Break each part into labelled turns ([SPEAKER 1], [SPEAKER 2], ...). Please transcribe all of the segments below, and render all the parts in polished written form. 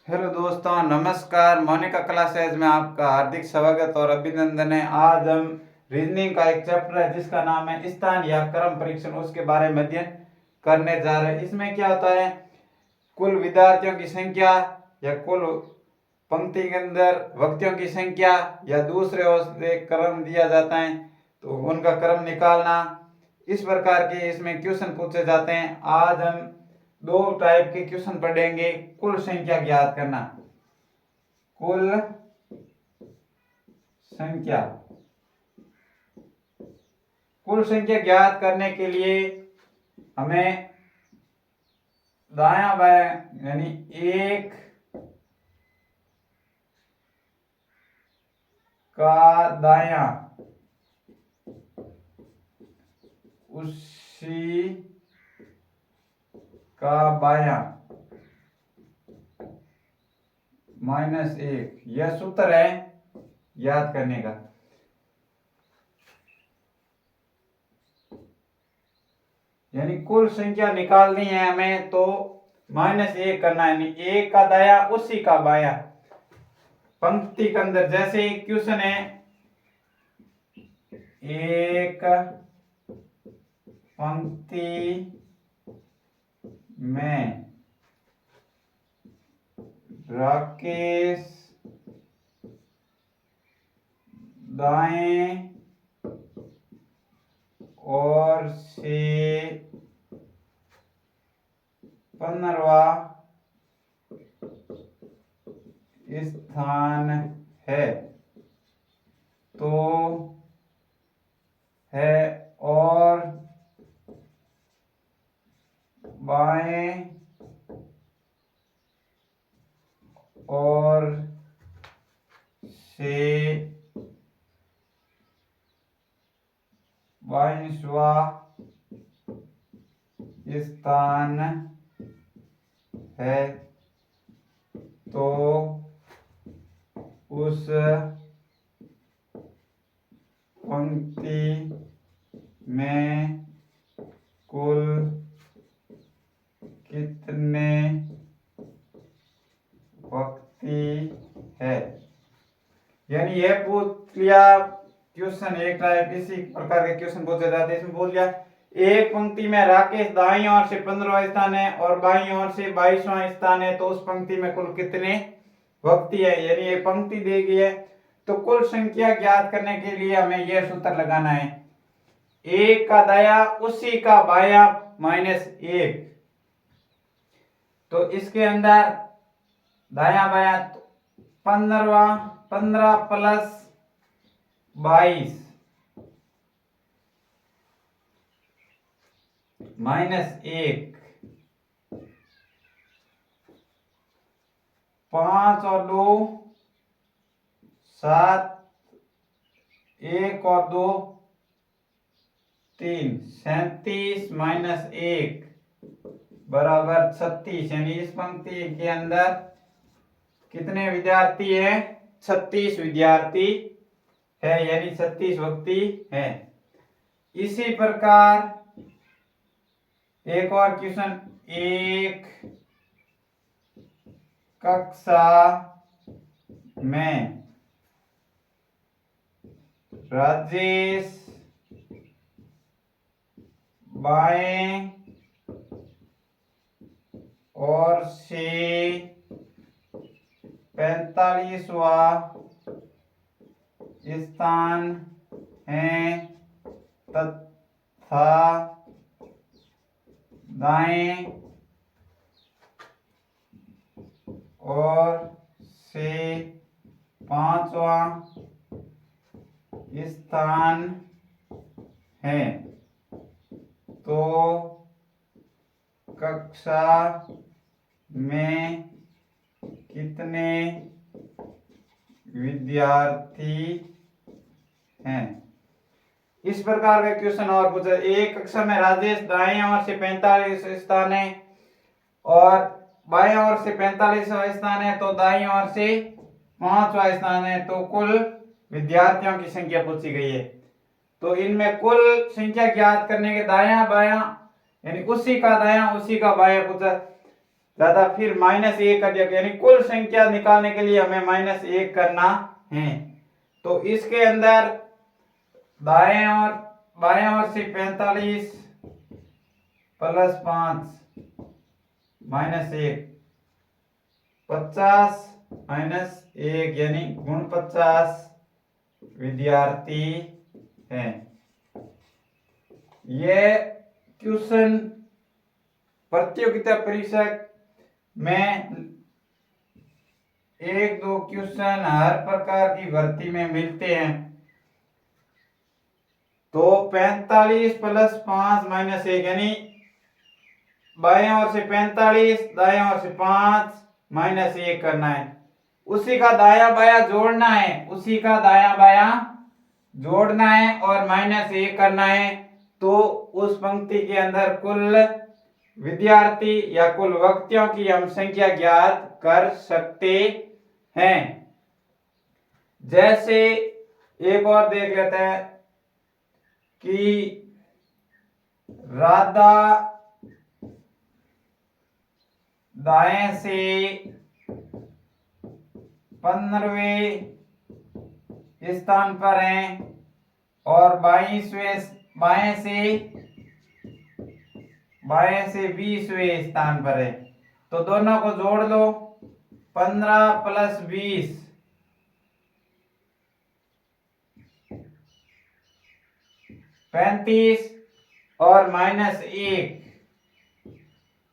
[SPEAKER 1] Hello दोस्तों, नमस्कार। Monika classes में आपका हार्दिक स्वागत और अभिनंदन है। आज हम रीजनिंग का एक चैप्टर है जिसका नाम है स्थान या क्रम परीक्षण, उसके बारे में अध्ययन करने जा रहे हैं। इसमें क्या होता है, कुल विद्यार्थियों की संख्या या कुल पंक्ति के अंदर व्यक्तियों की संख्या या दूसरे ओर से क्रम दिया जाता है तो उनका क्रम निकालना, इस प्रकार के इसमें क्वेश्चन पूछे जाते हैं। आज हम दो टाइप के क्वेश्चन पढ़ेंगे। कुल संख्या ज्ञात करना, कुल संख्या कुल संख्या ज्ञात करने के लिए हमें दायां बायां यानी एक का दायां उसी का बायां -1, यह सूत्र है याद करने का। यानी कुल संख्या निकालनी है हमें तो -1 करना है, यानी एक का दायां उसी का बायां। पंक्ति के अंदर जैसे क्वेश्चन है, एक पंक्ति में राकेश दाएं ओर से 15वां स्थान है तो है, और बाएं ओर से 22वां स्थान है तो उस पंक्ति में कुल कितने व्यक्ति है। यानी यह पूछ लिया क्वेश्चन, एक टाइप इसी प्रकार के क्वेश्चन पूछे जाते हैं। इसमें बोल लिया एक पंक्ति में राकेश दाईं ओर से 15वां स्थान है और बाईं ओर से 22वां स्थान है तो उस पंक्ति में कुल कितने व्यक्ति है। यानी ये पंक्ति दी गई है तो कुल संख्या ज्ञात करने के लिए हमें यह सूत्र लगाना है, एक का दायां उसी का बायां -1। तो इसके अंदर दायां बायां 15 प्लस 22 -1, 5 और 2 7, 1 और 2 3, 37 -1 बराबर 36। यानी इस पंक्ति के अंदर कितने विद्यार्थी हैं, 36 विद्यार्थी है, यानी 36 व्यक्ति है। इसी प्रकार एक और क्वेश्चन, एक कक्षा में राजेश बाएं ओर से 45वां स्थान है तथा दाएं ओर से 5वां स्थान है तो कक्षा में कितने विद्यार्थी हैं। इस प्रकार का क्वेश्चन और पूछा, एक कक्षा में राजेश दाएं ओर से 45 स्थान है और बाएं ओर से 45वां स्थान है तो दाईं ओर से 5वां स्थान है तो कुल विद्यार्थियों की संख्या पूछी गई है। तो इनमें कुल संख्या ज्ञात करने के दायां बायां यानी उसी का दायां उसी का बायां पूछा। ज्यादा, फिर -1 अधिक, यानी कुल संख्या निकालने के लिए हमें -1 करना है। तो इसके अंदर बाएं ओर से 45 प्लस 5 -1, 50 -1 यानी 49 विद्यार्थी हैं। यह क्वेश्चन प्रतियोगिता परीक्षा में 1-2 क्वेश्चन हर प्रकार की भर्ती में मिलते हैं। तो 45 प्लस 5 -1 यानी बाएं ओर से 45, दाएं ओर से 5 -1 करना है। उसी का दाया बाया जोड़ना है, उसी का दाया बाया जोड़ना है और -1 करना है। तो उस पंक्ति के अंदर कुल विद्यार्थी या कुल व्यक्तियों की हम संख्या ज्ञात कर सकते हैं। जैसे एक और देख लेते हैं कि राधा दाएं से 15वें स्थान पर हैं और बाएं से 20वें स्थान पर है। तो दोनों को जोड़ लो, 15 प्लस 20 35 और -1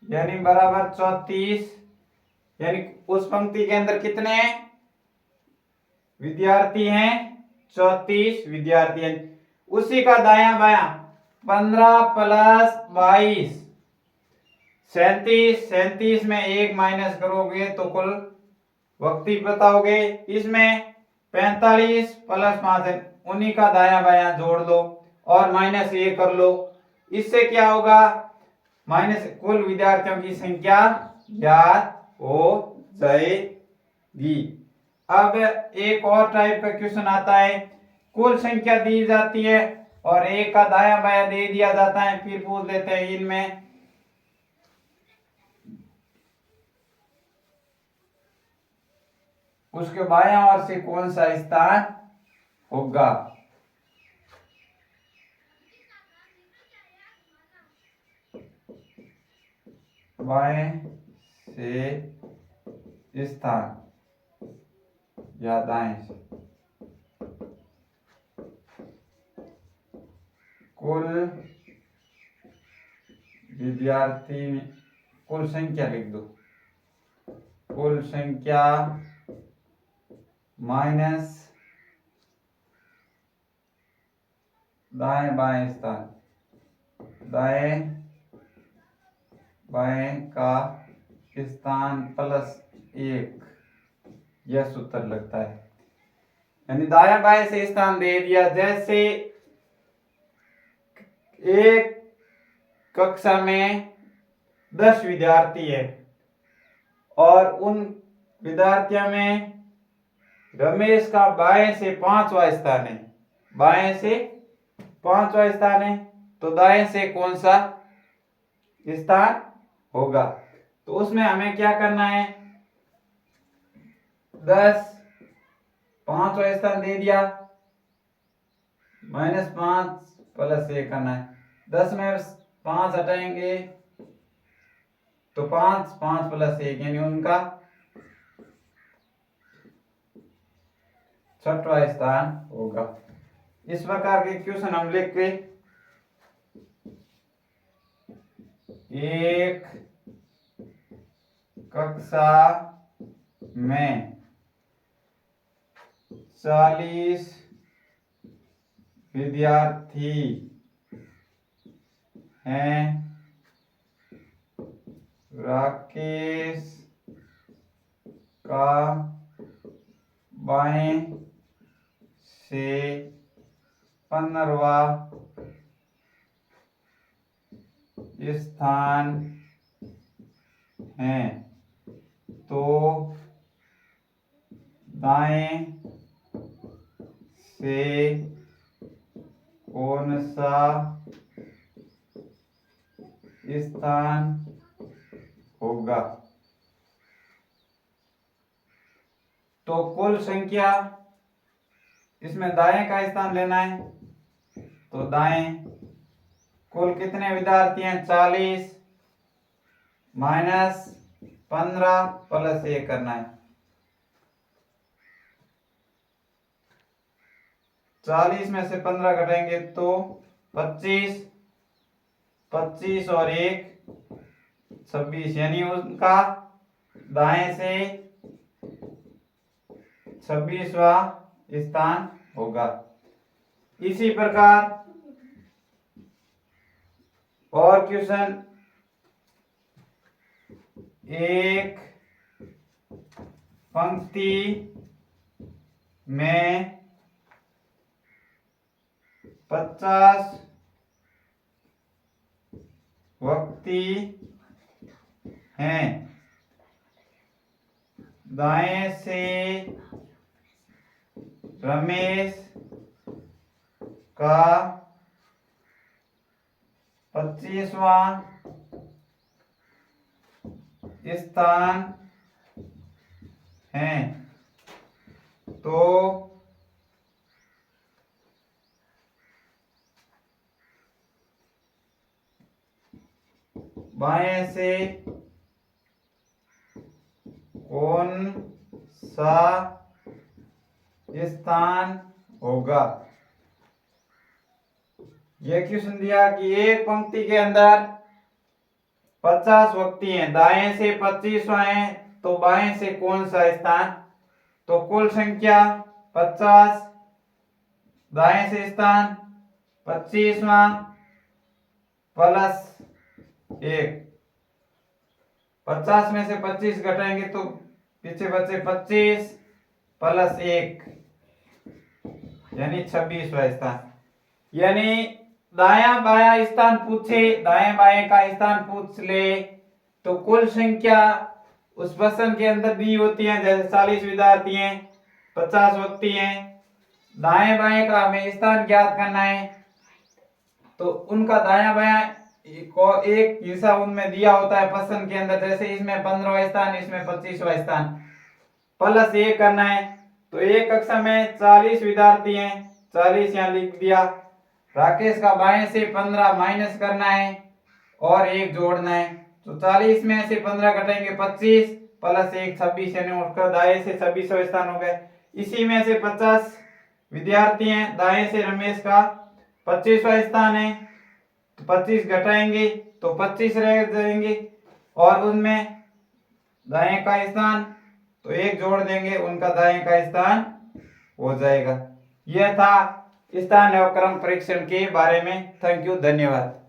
[SPEAKER 1] यानी बराबर 34, यानी उस पंक्ति के अंदर कितने विद्यार्थी हैं? 34 विद्यार्थी हैं। उसी का दायां बायां 15 प्लस 22 37 में 1 माइनस करोगे तो कुल व्यक्ति बताओगे। इसमें 45 प्लस 5 है, उन्हीं का दायां बायां जोड़ लो और -1 कर लो। इससे क्या होगा? कुल विद्यार्थियों की संख्या ज्ञात हो जाएगी। अब एक और टाइप का क्वेश्चन आता है, कुल संख्या दी जाती है और एक का दायां बायां दे दिया जाता है। फिर पूछ लेते हैं इनमें उसके बायां ओर से कौन सा स्थान होगा। बाएं से स्थान या दाएं से कुल विद्यार्थी, कुल संख्या लिख दो, कुल संख्या माइनस दाएं बाएं स्थान, दाएं बाएं का स्थान प्लस 1, यह सूत्र लगता है। यानी दाया बाएं से स्थान दे दिया। जैसे एक कक्षा में 10 विद्यार्थी है और उन विद्यार्थियों में रमेश का बाएं से 5वां स्थान है, बाएं से 5वां स्थान है, तो दाएं से कौन सा स्थान होगा। तो उसमें हमें क्या करना है, 10 5वां स्थान दे दिया, -5 प्लस 1 करना है। 10 में 5 हटाएंगे तो 5 प्लस 1 यानी उनका 6वां स्थान होगा। इस प्रकार के क्वेश्चन हम लिख के एक कक्षा में 40 विद्यार्थी हैं। राकेश का बाएं से 15वां स्थान है, तो दाएं से कौन सा स्थान होगा। तो कुल संख्या, इसमें दाएं का स्थान लेना है, तो दाएं कुल कितने विद्यार्थी हैं, 40 माइनस 15 प्लस 1 करना है। 40 में से 15 घटाएंगे तो 25, 25 और 1 26, यानी उनका दाएं से 26वां स्थान होगा। इसी प्रकार और क्वेश्चन, एक पंक्ति में 50 व्यक्ति हैं, दाएं से रमेश का 25वां स्थान है, तो बाएं से कौन सा स्थान होगा। यह क्वेश्चन दिया कि एक पंक्ति के अंदर 50 व्यक्ति हैं, दाएं से 25वां है, तो बाएं से कौन सा स्थान, तो कुल संख्या 50, दाएं से स्थान 25वां प्लस 1, 50 में से 25 घटाएंगे तो पीछे बचे 25 प्लस 1, यानी 26वां स्थान। यानी दाया बाया स्थान पूछे, दाएं बाएं का स्थान पूछ ले, तो कुल संख्या उस प्रश्न के अंदर दी होती है, जैसे 40 विद्यार्थी हैं, 50 व्यक्ति हैं, दाएं बाएं का हमें स्थान ज्ञात करना है, तो उनका दाया बाया को एक हिस्सा उनमें दिया होता है प्रश्न के अंदर, जैसे इसमें 15वां स्थान, इसमें 25वां स्थान, प्लस 1 करना है। तो एक कक्षा में 40 विद्यार्थी हैं, 40 यहाँ लिख दिया। राकेश का बाएं से 15 माइनस करना है और 1 जोड़ना है, तो 40 में से 15 घटाएंगे 25 प्लस 1 26, यानी उसका दाएं से 26वां स्थान हो गया। इसी में से 50 विद्यार्थी हैं, दाएं से रमेश का 25वां स्थान है, तो 25 घटाएंगे तो 25 रह जाएंगे, और उनमें दाएं का स्थान तो 1 जोड़ देंगे, उनका दाएं का स्थान हो जाएगा। यह था स्थान एवं क्रम परीक्षण के बारे में। थैंक यू, धन्यवाद।